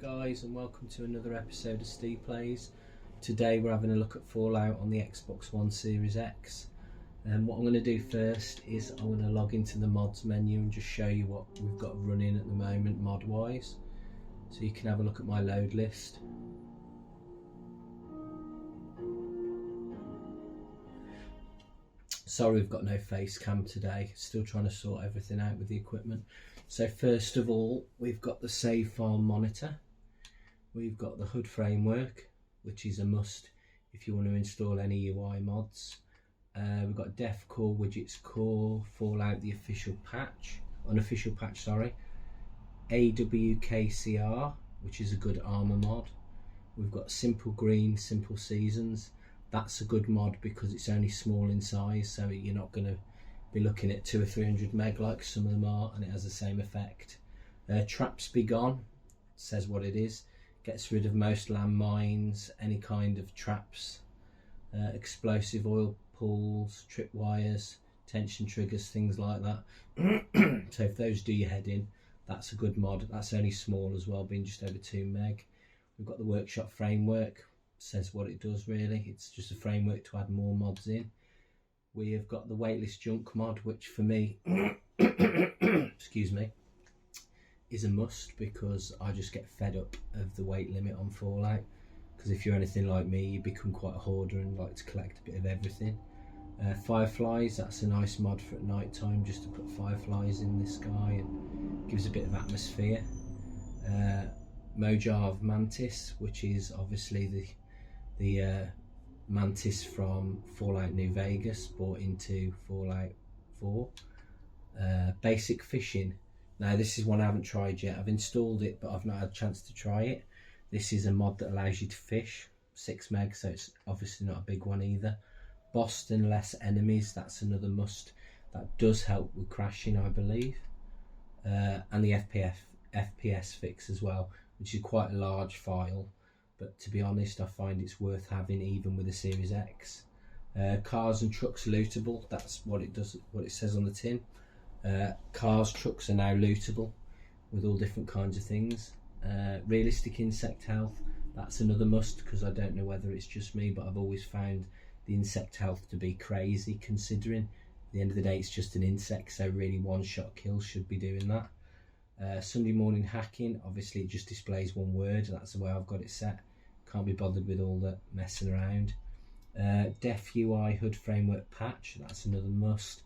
guys, and welcome to another episode of Steve Plays. Today we're having a look at Fallout on the Xbox One Series X. And what I'm going to do first is I'm going to log into the mods menu and just show you what we've got running at the moment mod wise, so you can have a look at my load list. Sorry we've got no face cam today, still trying to sort everything out with the equipment. So first of all, we've got the save file monitor, we've got the HUD framework, which is a must if you want to install any UI mods. We've got Def Core Widgets Core, Fallout the unofficial patch, AWKCR, which is a good armor mod. We've got Simple Green, Simple Seasons. That's a good mod because it's only small in size, so you're not going to be looking at 200 or 300 meg like some of them are, and it has the same effect. Traps Be Gone says what it is, gets rid of most landmines, any kind of traps, explosive oil pulls, tripwires, tension triggers, things like that. So if those do your head in, that's a good mod. That's only small as well, being just over 2 meg. We've got the Workshop Framework, says what it does really, it's just a framework to add more mods in. We have got the Waitlist Junk mod, which for me excuse me, is a must because I just get fed up of the weight limit on Fallout, because if you're anything like me, you become quite a hoarder and like to collect a bit of everything. Fireflies, that's a nice mod for at night time, just to put fireflies in the sky and gives a bit of atmosphere. Mojave Mantis, which is obviously the Mantis from Fallout New Vegas brought into Fallout 4. Basic Fishing. Now this is one I haven't tried yet. I've installed it, but I've not had a chance to try it. This is a mod that allows you to fish, 6 meg, so it's obviously not a big one either. Boston Less Enemies, that's another must. That does help with crashing, I believe. And the FPS fix as well, which is quite a large file, but to be honest I find it's worth having even with the Series X. Cars and Trucks Lootable, that's what it does, what it says on the tin. Cars, trucks are now lootable with all different kinds of things. Realistic Insect Health, that's another must, because I don't know whether it's just me, but I've always found the insect health to be crazy, considering at the end of the day it's just an insect, so really one shot kills should be doing that. Sunday Morning Hacking, obviously it just displays one word, that's the way I've got it set, can't be bothered with all the messing around. Def UI HUD Framework Patch, that's another must.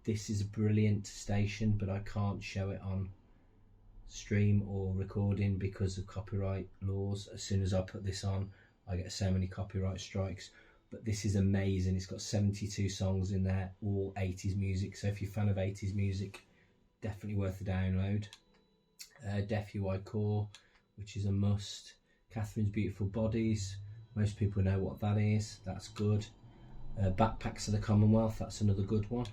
This is a brilliant station, but I can't show it on stream or recording because of copyright laws. As soon as I put this on, I get so many copyright strikes, but this is amazing. It's got 72 songs in there, all 80s music, so if you're a fan of 80s music, definitely worth a download. Def UI Core, which is a must. Catherine's Beautiful Bodies, most people know what that is, that's good. Backpacks of the Commonwealth, that's another good one.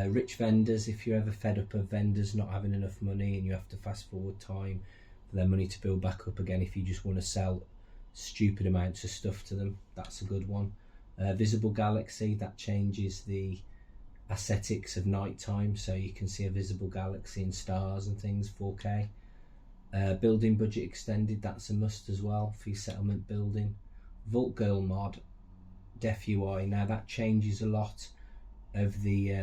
Rich Vendors, if you're ever fed up of vendors not having enough money and you have to fast forward time for their money to build back up again, if you just want to sell stupid amounts of stuff to them, that's a good one. Visible Galaxy, that changes the aesthetics of nighttime, so you can see a visible galaxy and stars and things, 4K. Building Budget Extended, that's a must as well for your settlement building. Vault Girl mod, Def UI, now that changes a lot of the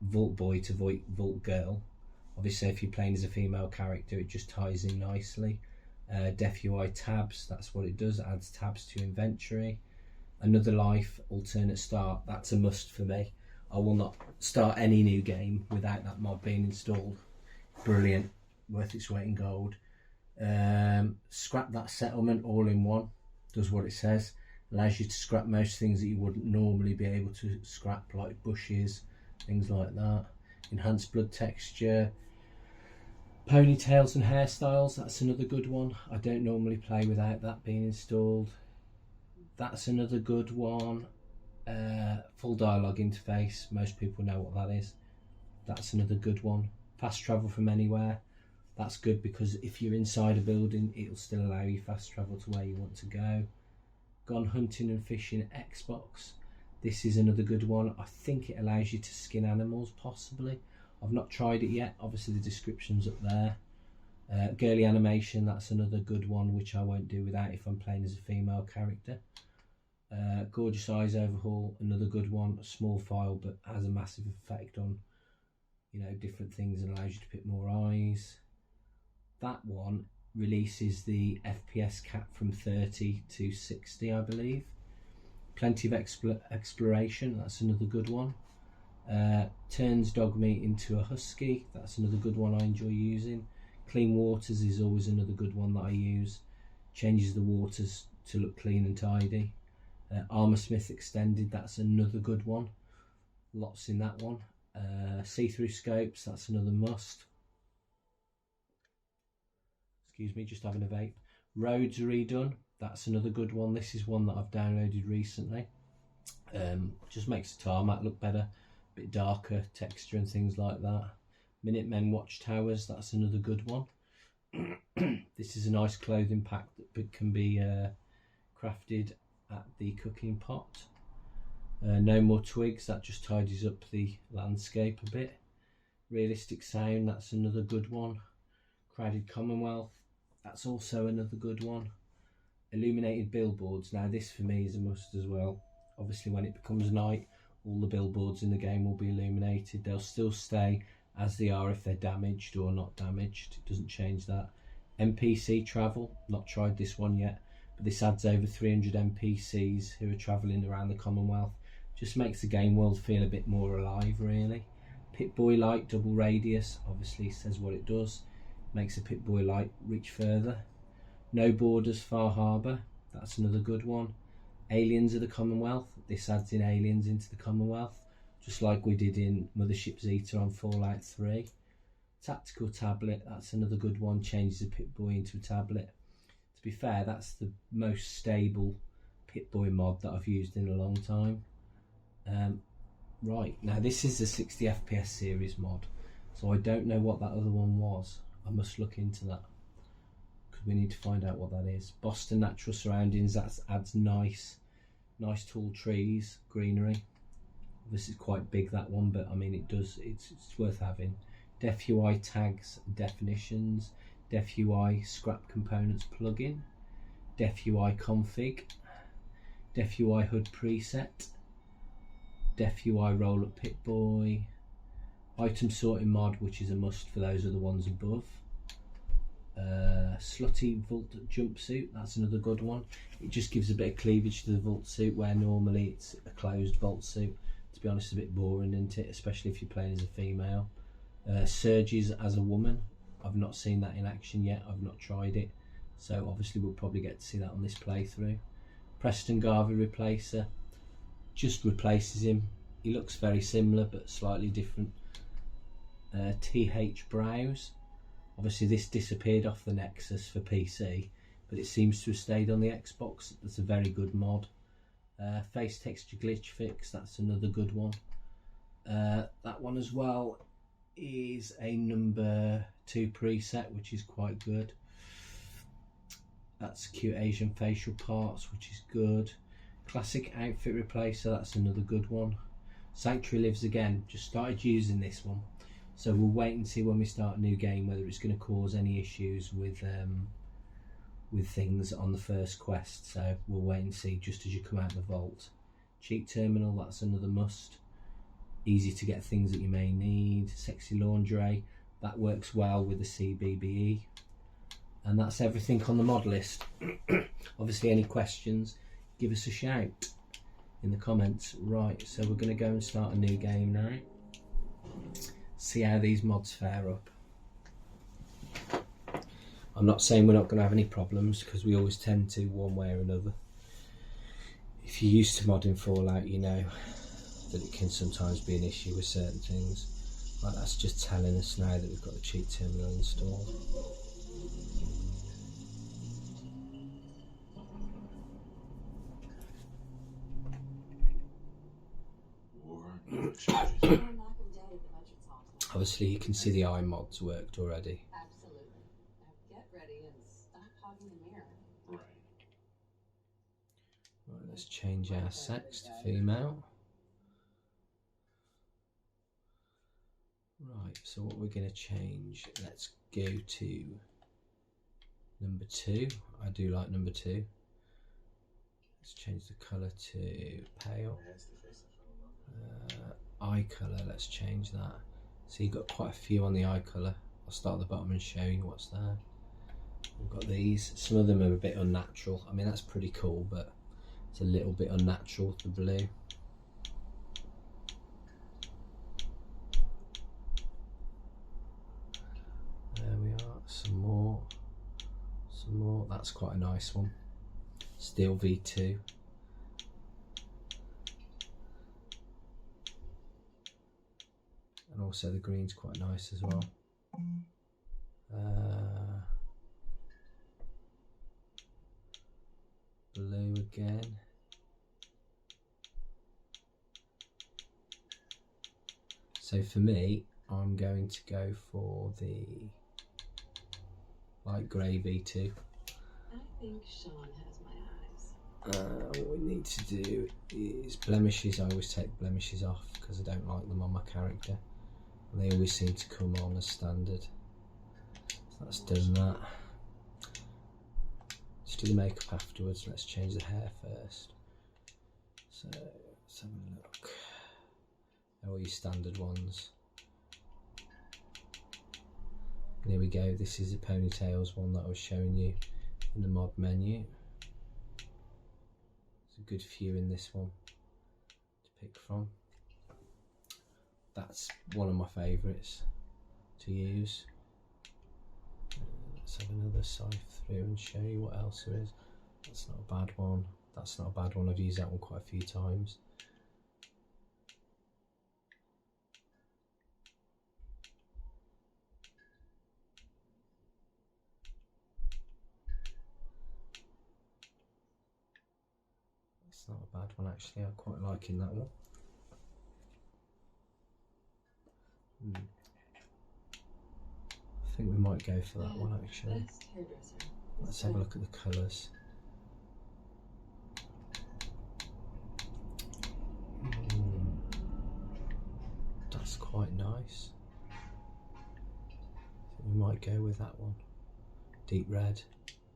Vault Boy to Vault Girl. Obviously if you're playing as a female character, it just ties in nicely. Def UI Tabs, that's what it does, it adds tabs to your inventory. Another Life Alternate Start, that's a must for me. I will not start any new game without that mod being installed. Brilliant, worth its weight in gold. Scrap That Settlement All-in-One, does what it says, allows you to scrap most things that you wouldn't normally be able to scrap, like bushes, things like that. Enhanced Blood Texture. Ponytails and Hairstyles, that's another good one. I don't normally play without that being installed. That's another good one. Full dialogue interface, most people know what that is, that's another good one. Fast travel from anywhere, that's good because if you're inside a building it'll still allow you fast travel to where you want to go. Gone Hunting and Fishing Xbox, this is another good one. I think it allows you to skin animals, possibly. I've not tried it yet, obviously the description's up there. Girly animation, that's another good one which I won't do without if I'm playing as a female character. Gorgeous eyes overhaul, another good one. A small file but has a massive effect on, you know, different things and allows you to pick more eyes. That one releases the FPS cap from 30 to 60, I believe. Plenty of exploration, that's another good one. Turns dog meat into a husky, that's another good one I enjoy using. Clean waters is always another good one that I use. Changes the waters to look clean and tidy. Armorsmith extended, that's another good one. Lots in that one. See-through scopes, that's another must. Excuse me, just having a vape. Roads redone, that's another good one. This is one that I've downloaded recently. Just makes the tarmac look better, a bit darker texture and things like that. Minutemen watchtowers, that's another good one. This is a nice clothing pack that can be crafted at the cooking pot. No more twigs, that just tidies up the landscape a bit. Realistic sound, that's another good one. Crowded Commonwealth, that's also another good one. Illuminated billboards, now this for me is a must as well. Obviously when it becomes night, all the billboards in the game will be illuminated. They'll still stay as they are if they're damaged or not damaged, it doesn't change that. NPC travel, not tried this one yet, but this adds over 300 NPCs who are travelling around the Commonwealth. Just makes the game world feel a bit more alive really. Pip-Boy light, double radius, obviously says what it does. Makes a Pip-Boy light reach further. No borders, Far Harbour, that's another good one. Aliens of the Commonwealth, this adds in aliens into the Commonwealth, just like we did in Mothership Zeta on Fallout 3. Tactical tablet, that's another good one, changes a Pip-Boy into a tablet. To be fair, that's the most stable Pip-Boy mod that I've used in a long time. Right, now this is the 60 FPS series mod, so I don't know what that other one was. I must look into that, because we need to find out what that is. Boston Natural Surroundings, that adds nice tall trees, greenery. This is quite big, that one, but I mean it's worth having. Def UI tags and definitions, Def UI scrap components plugin, Def UI config, Def UI HUD preset, Def UI roll up Pip-Boy, item sorting mod, which is a must for those other ones above. Slutty Vault jumpsuit, that's another good one. It just gives a bit of cleavage to the Vault suit where normally it's a closed Vault suit. To be honest, it's a bit boring, isn't it, especially if you're playing as a female. Surges as a woman, I've not seen that in action yet, I've not tried it, so obviously we'll probably get to see that on this playthrough. Preston Garvey replacer, just replaces him. He looks very similar but slightly different. TH Browse, obviously this disappeared off the Nexus for PC, but it seems to have stayed on the Xbox. That's a very good mod. Face texture glitch fix, that's another good one. That one as well is a number 2 preset, which is quite good. That's cute Asian facial parts, which is good. Classic outfit replacer, that's another good one. Sanctuary Lives Again, just started using this one, so we'll wait and see when we start a new game whether it's going to cause any issues with things on the first quest, so we'll wait and see just as you come out of the vault. Cheat terminal, that's another must. Easy to get things that you may need. Sexy lingerie, that works well with the CBBE. And that's everything on the mod list. Obviously any questions, give us a shout in the comments. Right, so we're going to go and start a new game now. See how these mods fare up. I'm not saying we're not going to have any problems, because we always tend to, one way or another. If you're used to modding Fallout, you know that it can sometimes be an issue with certain things. Like that's just telling us now that we've got the cheat terminal installed. Obviously you can see the eye mods worked already. Absolutely. Now get ready and stop hogging the mirror. Right, let's change our sex to female. Right, so what we're going to change, let's go to Number 2, I do like number 2. Let's change the colour to pale. Eye colour, let's change that. So you've got quite a few on the eye colour. I'll start at the bottom and show you what's there. We've got these. Some of them are a bit unnatural. I mean, that's pretty cool, but it's a little bit unnatural, the blue. There we are. Some more. Some more. That's quite a nice one. Steel V2. And also the green's quite nice as well. Blue again. So for me, I'm going to go for the light grey V2. I think Sean has my eyes. What we need to do is blemishes. I always take blemishes off because I don't like them on my character. And they always seem to come on as standard. So that's done that. Let's do the makeup afterwards. Let's change the hair first. So let's have a look. They're all your standard ones. And here we go. This is the ponytails one that I was showing you in the mod menu. There's a good few in this one to pick from. That's one of my favourites to use. Let's have another sift through and show you what else there is. That's not a bad one. That's not a bad one. I've used that one quite a few times. That's not a bad one actually. I'm quite liking that one. I think we might go for that one actually. Let's have a look at the colours. That's quite nice. I think we might go with that one. Deep red.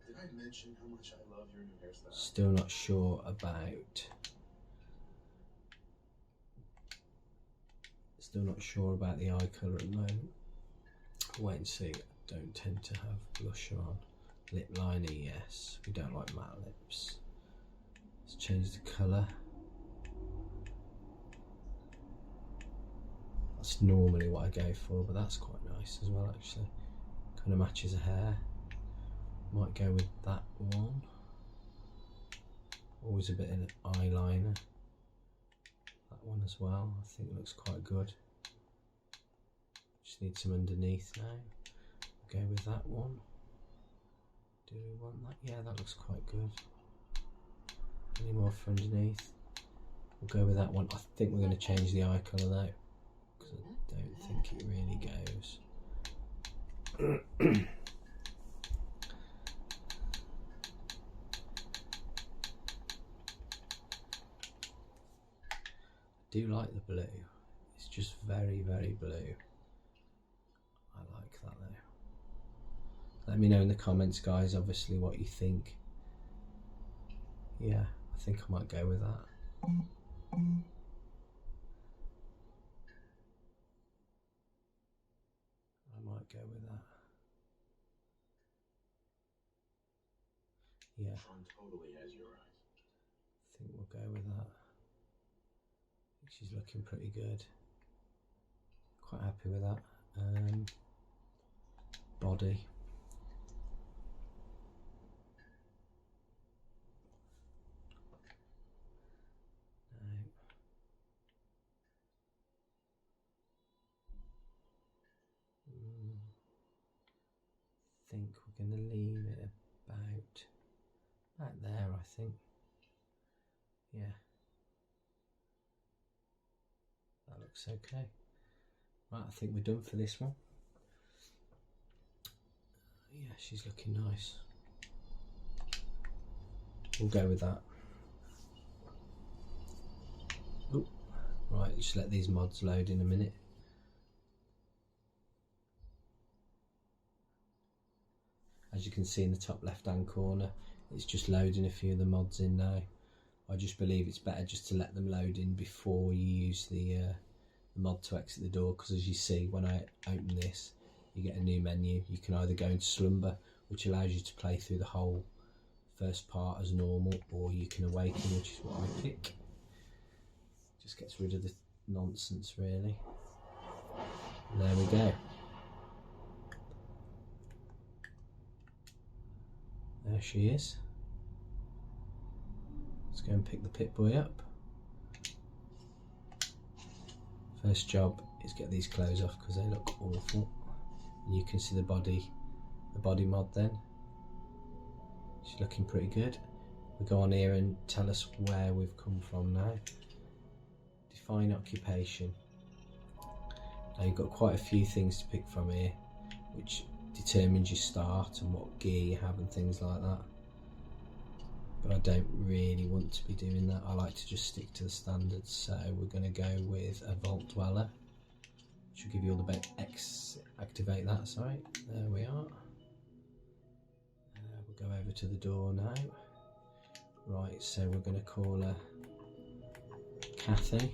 Did I mention how much I love your new hairstyle? Still not sure about. Still not sure about the eye colour at the moment. Wait and see. Don't tend to have blusher on. Lip liner, yes. We don't like matte lips. Let's change the colour. That's normally what I go for, but that's quite nice as well actually. Kind of matches her hair. Might go with that one. Always a bit of an eyeliner. That one as well, I think it looks quite good. Just need some underneath now. Go with that one. Do we want that? Yeah, that looks quite good. Any more for underneath? We'll go with that one. I think we're going to change the eye colour though, because I don't think it really goes. I do like the blue. It's just very, very blue. I like that though. Let me know in the comments, guys, obviously what you think. Yeah, I think I might go with that. I might go with that. Yeah. Sean totally has your eyes. I think we'll go with that. She's looking pretty good. Quite happy with that. Body. I think we're going to leave it about there, I think. Yeah. That looks okay. Right, I think we're done for this one. Yeah, she's looking nice. We'll go with that. Ooh. Right, just let these mods load in a minute. As you can see in the top left hand corner, it's just loading a few of the mods in now. I just believe it's better just to let them load in before you use the mod to exit the door, because as you see when I open this, you get a new menu. You can either go into slumber, which allows you to play through the whole first part as normal, or you can awaken, which is what I pick. Just gets rid of the nonsense really. And there we go. There she is. Let's go and pick the Pip-Boy up. First job is get these clothes off because they look awful. And you can see the body mod then. She's looking pretty good. We go on here and tell us where we've come from now. Define occupation. Now you've got quite a few things to pick from here, which determines your start and what gear you have and things like that. But I don't really want to be doing that. I like to just stick to the standards. So we're going to go with a Vault Dweller, which will give you all the activate that, sorry. There we are. We'll go over to the door now. Right, so we're going to call her Kathy.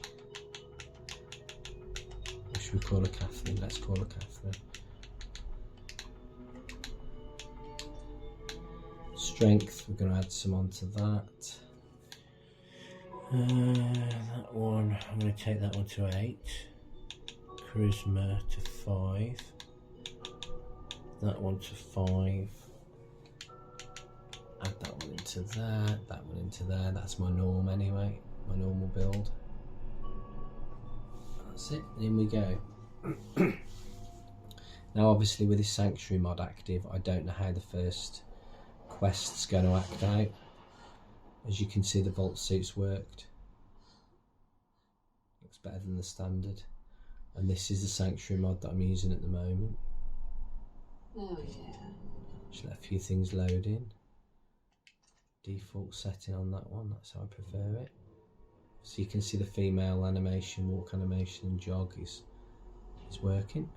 Or should we call her Catherine? Let's call her Catherine. Strength, we're going to add some onto that. That one, I'm going to take that one to 8. Charisma to 5. That one to 5. Add that one into that one into there. That's my norm anyway, my normal build. That's it, and in we go. Now obviously with this Sanctuary mod active, I don't know how the first quest's going to act out. As you can see, the vault suits worked. Looks better than the standard. And this is the Sanctuary mod that I'm using at the moment. Oh yeah. Just let a few things load in. Default setting on that one, that's how I prefer it. So you can see the female animation, walk animation and jog is working.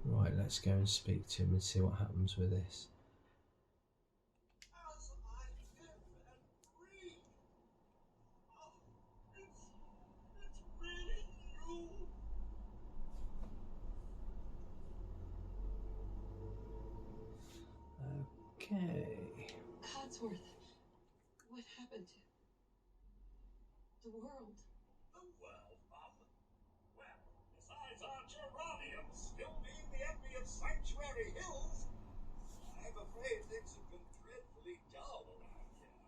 Right, let's go and speak to him and see what happens with this. Okay. Codsworth, what happened to the world? The world, Mum? Well, besides our geraniums still being the envy of Sanctuary Hills, I'm afraid things have been dreadfully dull around here.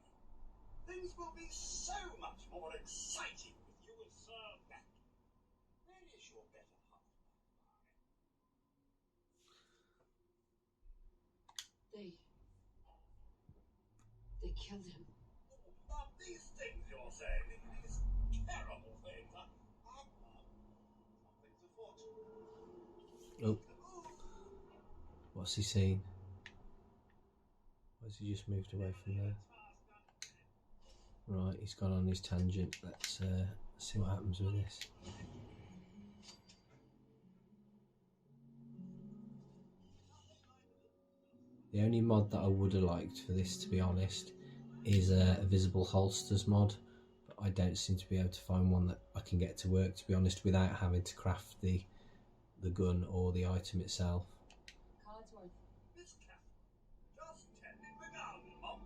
Things will be so much more exciting with you as Sir Matt. Where is your better half, They killed him. Mum, these things you're saying, these terrible things, something's afoot. Oh, what's he seen? Where's he just moved away from there? Right, he's gone on his tangent. Let's see what happens with this. The only mod that I would have liked for this, to be honest, is a visible holsters mod, but I don't seem to be able to find one that I can get to work, to be honest, without having to craft the gun or the item itself. Codsworth. Miss Catherine, just tending the garden, Mum.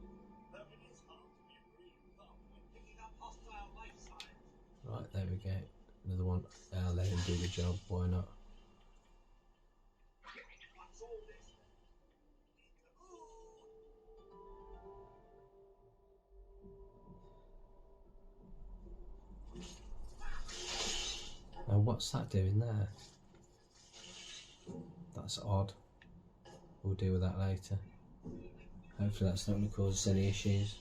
Though it is hard to be a green thumb when picking up hostile life signs. Right, there we go. Another one. I'll let him do the job, why not? What's all this? Now what's that doing there? That's odd. We'll deal with that later. Hopefully that's not going to cause us any issues.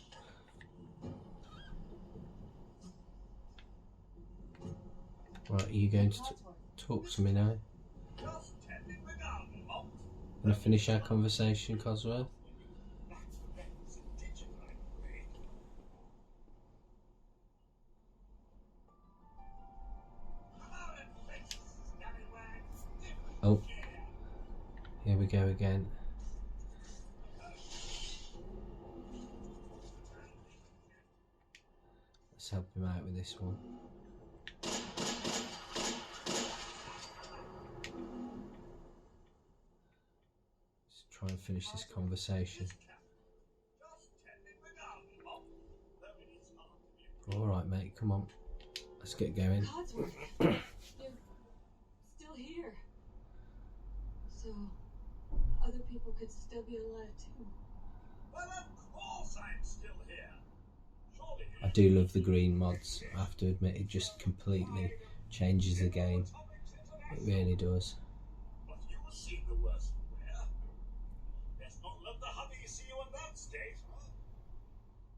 Right, are you going to talk to me now? Just tending the garden, Mum. Want to finish our conversation, Cosworth? That's digital, I'm afraid. Oh, here we go again. help him out with this one. Let's try and finish this conversation. Alright, mate, come on. Let's get going. Codsworth, you're still here. So, other people could still be alive too. Well, of course I'm still here. Surely I do love the green mods, I have to admit, it just completely changes the game. It really does. But you see the worst where. Best not let the hubby see you in that state, huh?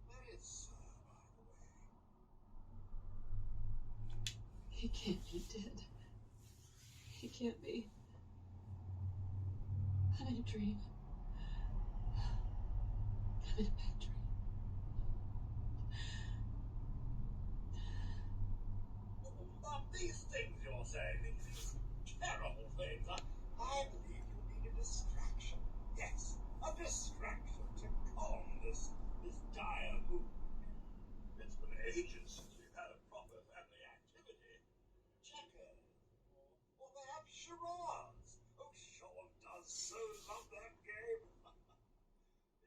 Where is Sir, by the way? He can't be dead. He can't be. I'm in a dream. I'm in a bad dream. But these things you're saying, these terrible things, I believe you need a distraction. Yes, a distraction to calm this dire mood. It's been ages since we've had a proper family activity. Checkers, or perhaps charades. Oh, Sean does so love that game.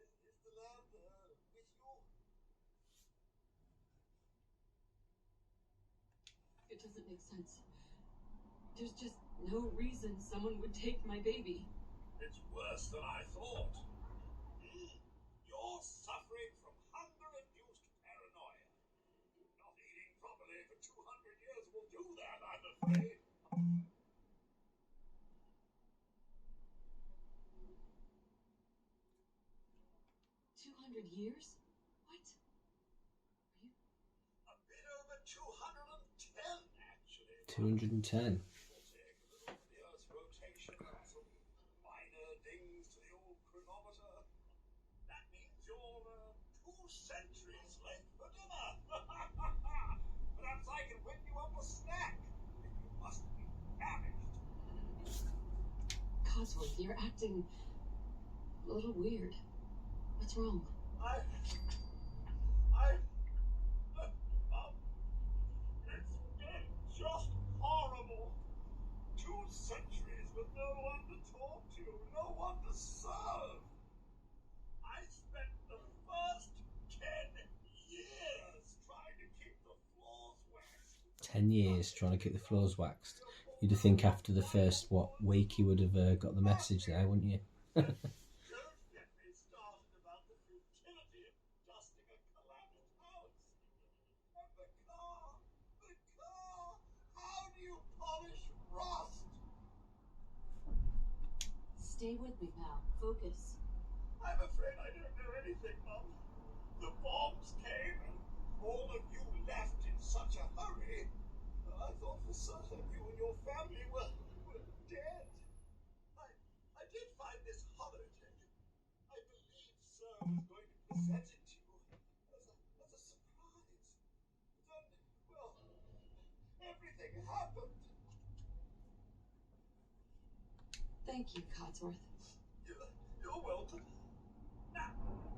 Is the lad with you? It doesn't make sense. There's just no reason someone would take my baby. It's worse than I thought. You're suffering from hunger-induced paranoia. Not eating properly for 200 years will do that, I'm afraid. 200 years? What? Are you... A bit over 210, actually. 210. We'll take a little of the Earth's rotation and some minor dings to the old chronometer. That means you're 2 centuries late for dinner. Perhaps I can whip you up a snack. You must be famished. Codsworth, you're acting a little weird. What's wrong? It's been just horrible. 2 centuries with no one to talk to, no one to serve. I spent the first 10 years trying to keep the floors waxed. 10 years trying to keep the floors waxed. You'd think after the first, week you would have got the message there, wouldn't you? Don't get me started about the futility of dusting a collapsed house. And the car, how do you polish rust? Stay with me, pal. Focus. I'm afraid I don't know anything, Mum. The bombs came and all of you left in such a hurry. I thought for certain you and your family were dead. I did find this holotape. I believe Sir was going to present it to you as a surprise. Then, well, everything happened. Thank you, Codsworth. You're welcome. Now,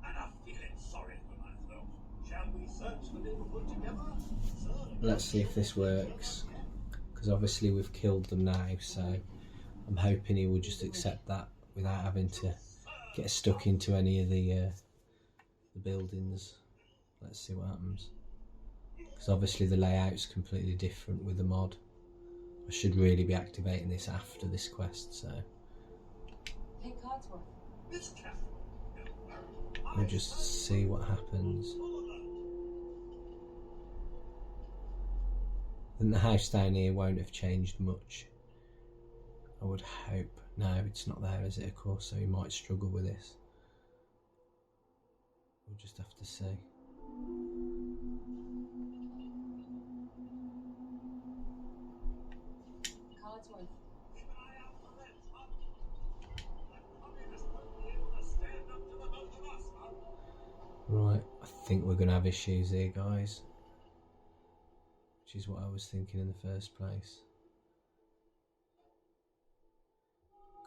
enough feeling sorry for myself. Shall we search the neighborhood together? Sir, Let's see if this works. Because obviously we've killed them now, so I'm hoping he will just accept that without having to get stuck into any of the buildings. Let's see what happens. Because obviously the layout's completely different with the mod. I should really be activating this after this quest, so Hey, Codsworth. Miss Catherine. we'll just see what happens. And the house down here won't have changed much, I would hope. No, it's not there, is it, of course, so he might struggle with this. We'll just have to see. Codsworth. Keep an eye out for that, Mum. That communist won't be able to stand up to the both of us, Mum. Right, I think we're going to have issues here, guys. Which is what I was thinking in the first place.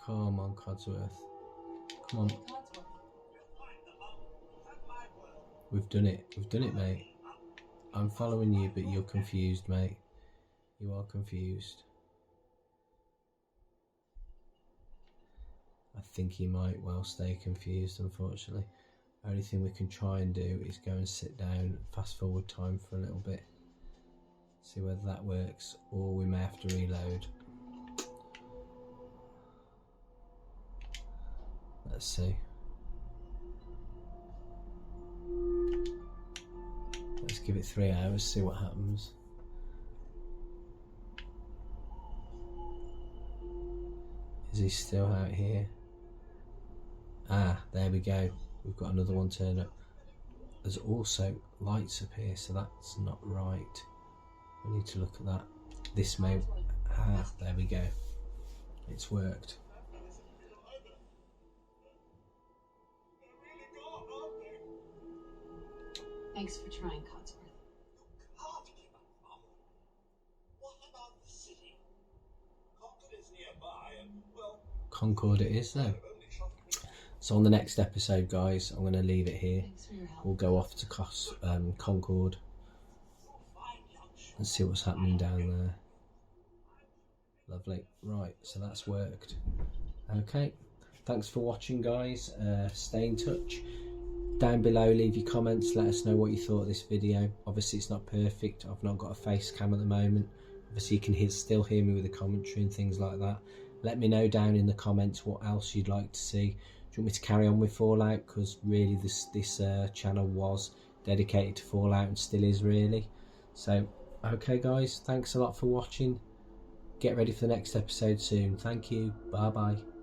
Come on, Codsworth. Come on. Hey, Codsworth. We'll find them, Mum. Have my word. We've done it, mate. I'm following you, but you're confused, mate. You are confused. I think he might well stay confused, unfortunately. Only thing we can try and do is go and sit down, fast forward time for a little bit, see whether that works, or we may have to reload. Let's see. Let's give it 3 hours, see what happens. Is he still out here? Ah, there we go. We've got another one turned up. There's also lights up here, so that's not right. We need to look at that. This may... Ah, there we go. It's worked. Thanks for trying, Codsworth. Can't give up, Mum. What about the city? Concord is nearby, and, well, Concord it is, though. So on the next episode, guys, I'm going to leave it here. Thanks for your help. We'll go off to Concord and see what's happening down there. Lovely. Right, so that's worked. Okay, thanks for watching, guys. Stay in touch. Down below, leave your comments. Let us know what you thought of this video. Obviously, it's not perfect. I've not got a face cam at the moment. Obviously, you can still hear me with the commentary and things like that. Let me know down in the comments what else you'd like to see. Do you want me to carry on with Fallout? Because really this channel was dedicated to Fallout and still is, really. So, okay guys, thanks a lot for watching. Get ready for the next episode soon. Thank you. Bye bye.